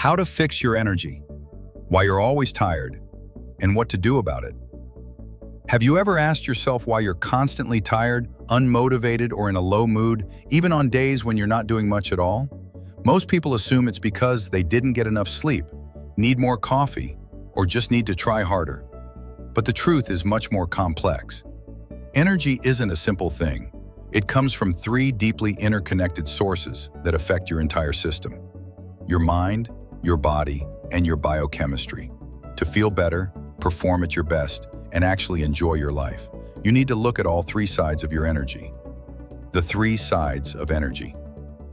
How to fix your energy, why you're always tired, and what to do about it. Have you ever asked yourself why you're constantly tired, unmotivated, or in a low mood, even on days when you're not doing much at all? Most people assume it's because they didn't get enough sleep, need more coffee, or just need to try harder. But the truth is much more complex. Energy isn't a simple thing. It comes from three deeply interconnected sources that affect your entire system: your mind, your body, and your biochemistry. To feel better, perform at your best, and actually enjoy your life, you need to look at all three sides of your energy. The three sides of energy.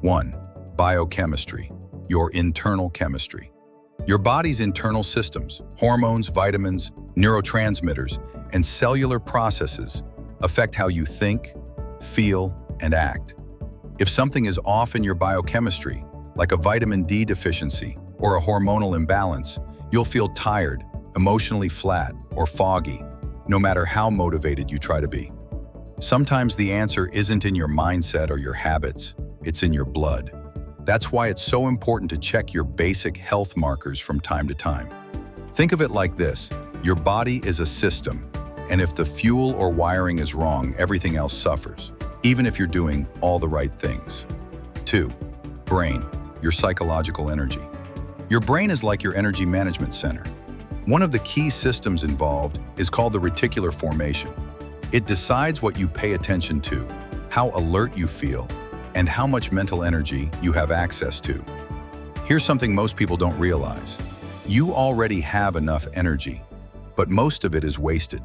1. Biochemistry, your internal chemistry. Your body's internal systems, hormones, vitamins, neurotransmitters, and cellular processes affect how you think, feel, and act. If something is off in your biochemistry, like a vitamin D deficiency or a hormonal imbalance, you'll feel tired, emotionally flat, or foggy, no matter how motivated you try to be. Sometimes the answer isn't in your mindset or your habits, it's in your blood. That's why it's so important to check your basic health markers from time to time. Think of it like this: your body is a system, and if the fuel or wiring is wrong, everything else suffers, even if you're doing all the right things. 2. Brain, your psychological energy. Your brain is like your energy management center. One of the key systems involved is called the reticular formation. It decides what you pay attention to, how alert you feel, and how much mental energy you have access to. Here's something most people don't realize. You already have enough energy, but most of it is wasted.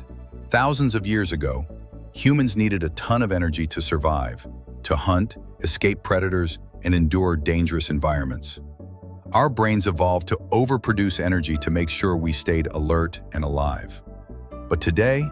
Thousands of years ago, humans needed a ton of energy to survive, to hunt, escape predators, and endure dangerous environments. Our brains evolved to overproduce energy to make sure we stayed alert and alive. But today,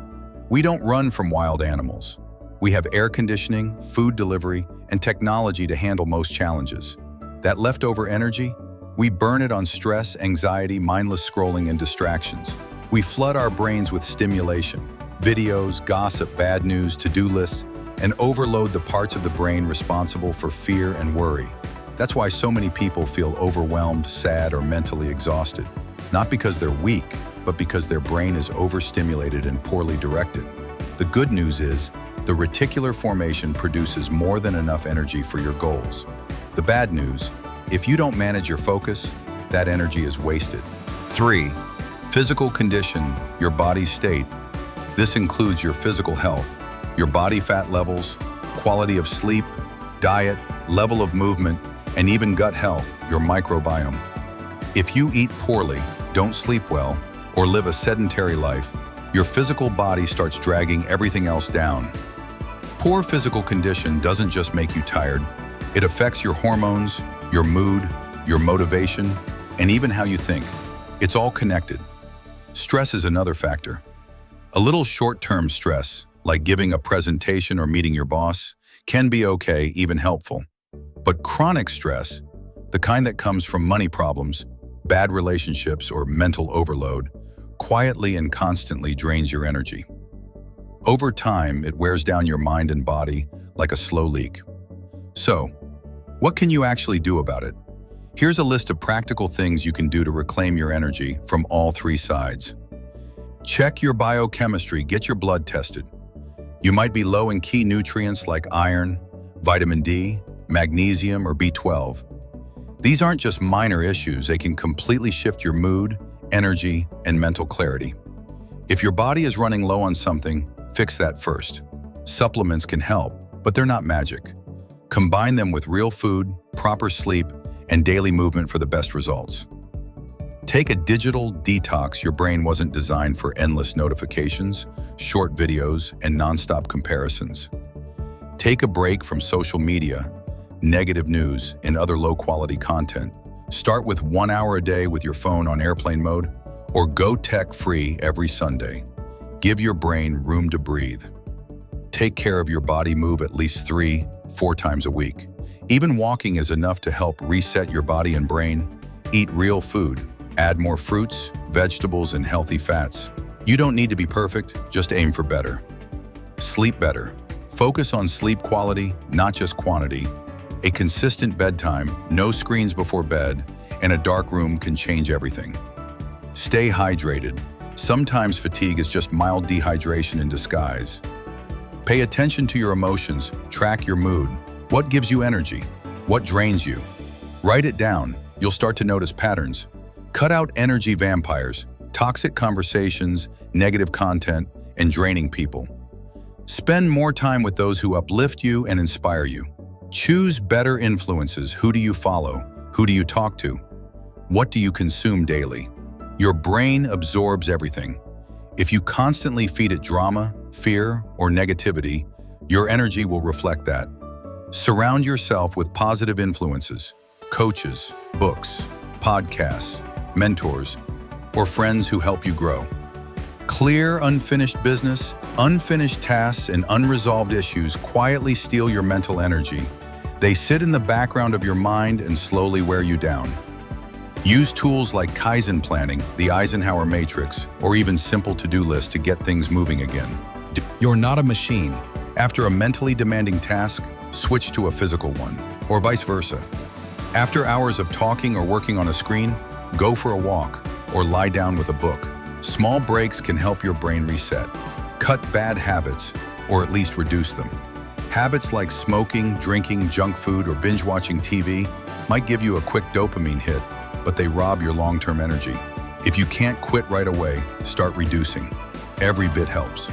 we don't run from wild animals. We have air conditioning, food delivery, and technology to handle most challenges. That leftover energy, we burn it on stress, anxiety, mindless scrolling, and distractions. We flood our brains with stimulation, videos, gossip, bad news, to-do lists, and overload the parts of the brain responsible for fear and worry. That's why so many people feel overwhelmed, sad, or mentally exhausted. Not because they're weak, but because their brain is overstimulated and poorly directed. The good news is, the reticular formation produces more than enough energy for your goals. The bad news, if you don't manage your focus, that energy is wasted. 3. Physical condition, your body's state. This includes your physical health, your body fat levels, quality of sleep, diet, level of movement, and even gut health, your microbiome. If you eat poorly, don't sleep well, or live a sedentary life, your physical body starts dragging everything else down. Poor physical condition doesn't just make you tired, it affects your hormones, your mood, your motivation, and even how you think. It's all connected. Stress is another factor. A little short-term stress, like giving a presentation or meeting your boss, can be okay, even helpful. But chronic stress, the kind that comes from money problems, bad relationships, or mental overload, quietly and constantly drains your energy. Over time, it wears down your mind and body like a slow leak. So, what can you actually do about it? Here's a list of practical things you can do to reclaim your energy from all three sides. Check your biochemistry, get your blood tested. You might be low in key nutrients like iron, vitamin D, magnesium, or B12. These aren't just minor issues, they can completely shift your mood, energy, and mental clarity. If your body is running low on something, fix that first. Supplements can help, but they're not magic. Combine them with real food, proper sleep, and daily movement for the best results. Take a digital detox. Your brain wasn't designed for endless notifications, short videos, and nonstop comparisons. Take a break from social media, negative news, and other low-quality content. Start with 1 hour a day with your phone on airplane mode, or go tech-free every Sunday. Give your brain room to breathe. Take care of your body, move at least 3-4 times a week. Even walking is enough to help reset your body and brain. Eat real food. Add more fruits, vegetables, and healthy fats. You don't need to be perfect, just aim for better. Sleep better. Focus on sleep quality, not just quantity. A consistent bedtime, no screens before bed, and a dark room can change everything. Stay hydrated. Sometimes fatigue is just mild dehydration in disguise. Pay attention to your emotions, track your mood. What gives you energy? What drains you? Write it down. You'll start to notice patterns. Cut out energy vampires, toxic conversations, negative content, and draining people. Spend more time with those who uplift you and inspire you. Choose better influences. Who do you follow? Who do you talk to? What do you consume daily? Your brain absorbs everything. If you constantly feed it drama, fear, or negativity, your energy will reflect that. Surround yourself with positive influences, coaches, books, podcasts, mentors, or friends who help you grow. Clear unfinished business, unfinished tasks, and unresolved issues quietly steal your mental energy. They sit in the background of your mind and slowly wear you down. Use tools like Kaizen planning, the Eisenhower matrix, or even simple to-do lists to get things moving again. You're not a machine. After a mentally demanding task, switch to a physical one, or vice versa. After hours of talking or working on a screen, go for a walk or lie down with a book. Small breaks can help your brain reset. Cut bad habits, or at least reduce them. Habits like smoking, drinking, junk food, or binge-watching TV might give you a quick dopamine hit, but they rob your long-term energy. If you can't quit right away, start reducing. Every bit helps.